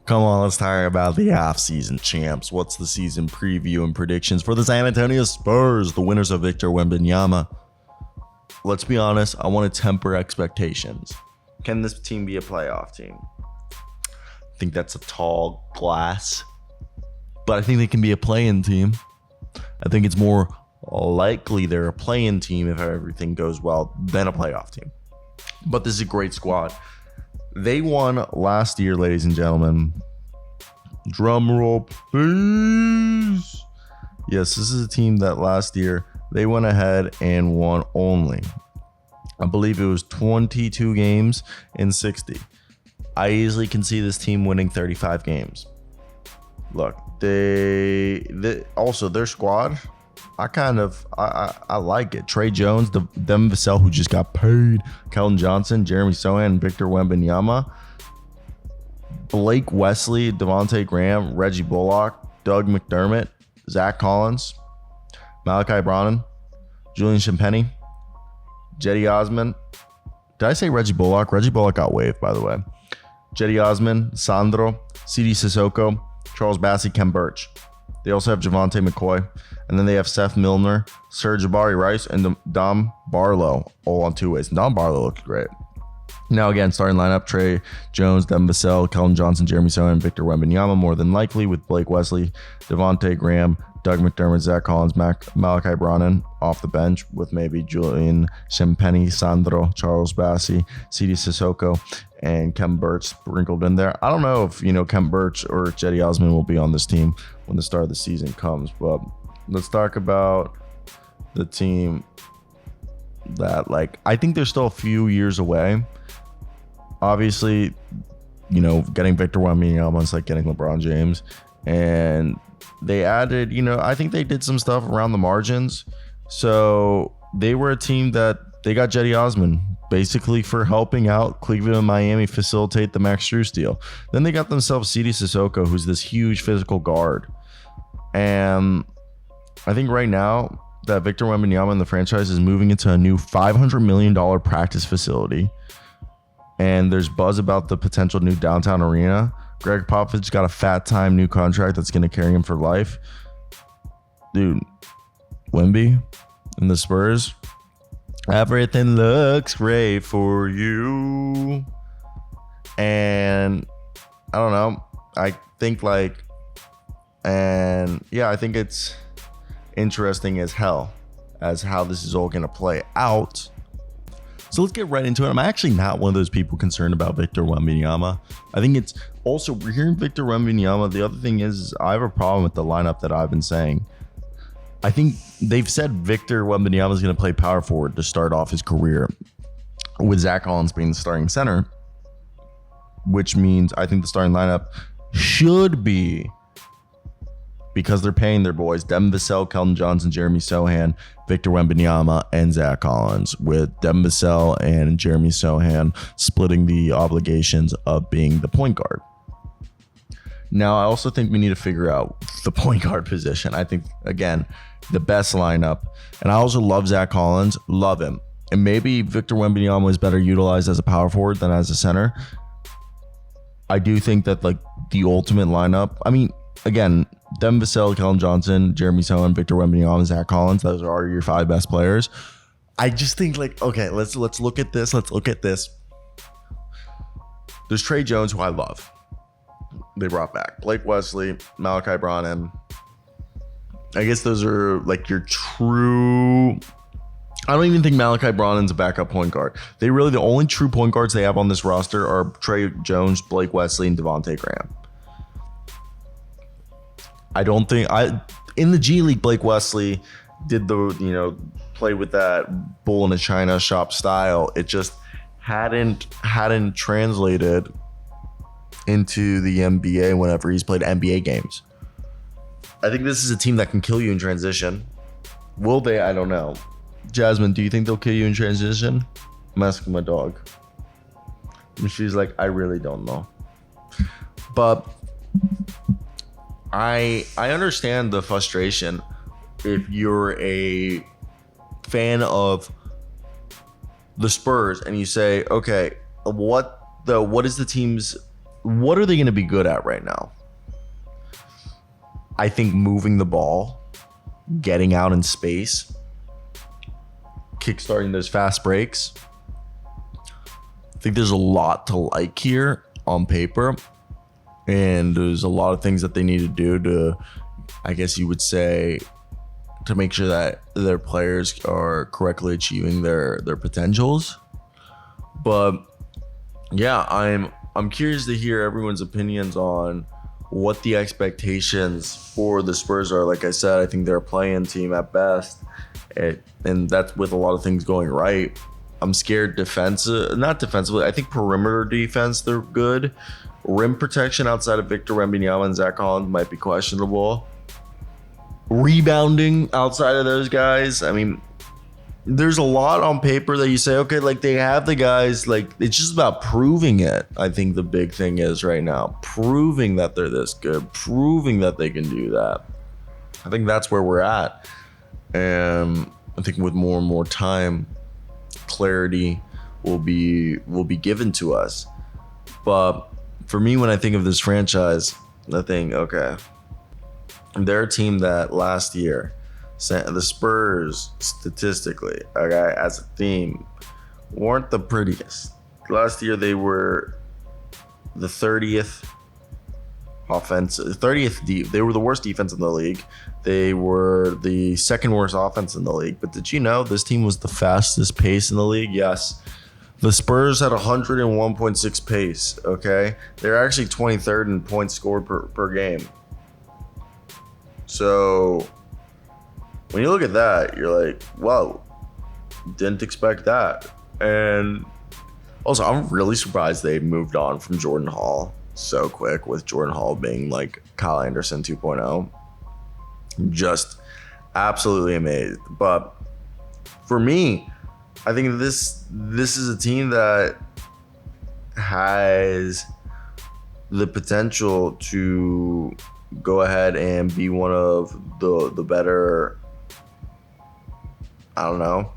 Come on, let's talk about the off-season champs. What's the season preview and predictions for the San Antonio Spurs, the winners of Victor Wembanyama? Let's be honest, I want to temper expectations. Can this team be a playoff team? I think that's a tall glass, but I think they can be a play-in team. I think it's more likely they're a play-in team if everything goes well than a playoff team. But this is a great squad. They won last year, ladies and gentlemen. Drum roll, please. Yes, this is a team that last year they went ahead and won only, I believe it was 22 games in 60. I easily can see this team winning 35 games. Look, they also their squad, I like it. Trey Jones, Devin Vassell, who just got paid, Keldon Johnson, Jeremy Sohan, and Victor Wembanyama, Blake Wesley, Devontae Graham, Reggie Bullock, Doug McDermott, Zach Collins, Malachi Brannan, Julian Champagnie, Jetty Osman. Did I say Reggie Bullock? Reggie Bullock got waived, by the way. Jetty Osman, Sandro, C.D. Sissoko, Charles Bassey, Kem Birch. They also have Javonte McCoy. And then they have Seth Milner, Serge Jabari Rice, and Dom Barlow, all on two ways. Dom Barlow looked great. Now, again, starting lineup, Trey Jones, Devin Vassell, Keldon Johnson, Jeremy Sohan, and Victor Wembanyama, more than likely, with Blake Wesley, Devontae Graham, Doug McDermott, Zach Collins, Malachi Brannan off the bench, with maybe Julian Champagnie, Sandro, Charles Bassey, C.D. Sissoko, and Kem Birch sprinkled in there. I don't know if, Kem Birch or Jetty Osman will be on this team when the start of the season comes, but let's talk about the team that, I think they're still a few years away. Obviously, getting Victor Wembanyama is like getting LeBron James. And they added, I think they did some stuff around the margins. So they were a team that they got Jetty Osman basically for helping out Cleveland and Miami facilitate the Max Strus deal. Then they got themselves C.D. Sissoko, who's this huge physical guard. And I think right now that Victor Wembanyama and the franchise is moving into a new $500 million practice facility. And there's buzz about the potential new downtown arena. Greg Popovich got a fat time new contract that's going to carry him for life. Dude, Wemby and the Spurs, everything looks great for you. And I don't know. I think I think it's interesting as hell as how this is all going to play out. So let's get right into it. I'm actually not one of those people concerned about Victor Wembanyama. I think it's also, we're hearing Victor Wembanyama. The other thing is I have a problem with the lineup that I've been saying. I think they've said Victor Wembanyama is going to play power forward to start off his career, with Zach Collins being the starting center, which means I think the starting lineup should be, because they're paying their boys, Devin Vassell, Keldon Johnson, Jeremy Sohan, Victor Wembanyama, and Zach Collins, with Devin Vassell and Jeremy Sohan splitting the obligations of being the point guard. Now, I also think we need to figure out the point guard position. I think, again, the best lineup. And I also love Zach Collins, love him. And maybe Victor Wembanyama is better utilized as a power forward than as a center. I do think that, the ultimate lineup, again, Devin Vassell, Keldon Johnson, Jeremy Sohan, Victor Wembanyama, Zach Collins, those are your five best players. I just think okay, let's look at this. Let's look at this. There's Trey Jones, who I love. They brought back Blake Wesley, Malachi Brannan. I guess those are your true. I don't even think Malachi Brannan's a backup point guard. The only true point guards they have on this roster are Trey Jones, Blake Wesley, and Devontae Graham. I don't think in the G League, Blake Wesley did play with that bull in a china shop style. It just hadn't translated into the NBA whenever he's played NBA games. I think this is a team that can kill you in transition. Will they? I don't know. Jasmine, do you think they'll kill you in transition? I'm asking my dog. And she's like, I really don't know. But I understand the frustration if you're a fan of the Spurs and you say, okay, what is the team's what are they going to be good at right now? I think moving the ball, getting out in space, kickstarting those fast breaks. I think there's a lot to like here on paper, and there's a lot of things that they need to do to, I guess you would say, to make sure that their players are correctly achieving their potentials. But yeah, I'm curious to hear everyone's opinions on what the expectations for the Spurs are. Like I said, I think they're a play-in team at best, and that's with a lot of things going right. I'm scared not defensively. I think perimeter defense, they're good. Rim protection outside of Victor Wembanyama and Zach Collins might be questionable. Rebounding outside of those guys, I mean, there's a lot on paper that you say, okay, like they have the guys, like it's just about proving it. I think the big thing is right now, proving that they're this good, proving that they can do that. I think that's where we're at. And I think with more and more time, clarity will be given to us. But for me, when I think of this franchise, I think, okay, they're a team that last year, the Spurs, statistically, okay, as a team, weren't the prettiest. Last year, they were the 30th offensive, 30th deep. They were the worst defense in the league. They were the second worst offense in the league. But did you know this team was the fastest pace in the league? Yes. The Spurs had 101.6 pace, okay? They're actually 23rd in points scored per game. So when you look at that, you're like, whoa, didn't expect that. And also, I'm really surprised they moved on from Jordan Hall so quick, with Jordan Hall being like Kyle Anderson 2.0. Just absolutely amazed. But for me, I think this is a team that has the potential to go ahead and be one of the better, I don't know,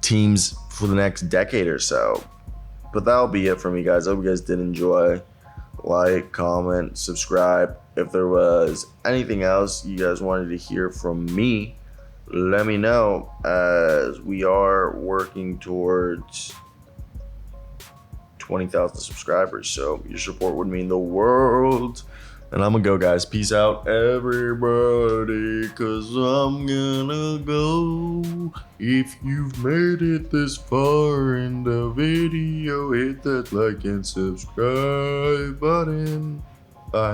teams for the next decade or so. But that'll be it for me, guys. I hope you guys did enjoy. Like, comment, subscribe. If there was anything else you guys wanted to hear from me, let me know, as we are working towards 20,000 subscribers. So your support would mean the world. And I'm gonna go, guys. Peace out, everybody, cause I'm gonna go. If you've made it this far in the video, hit that like and subscribe button. Bye.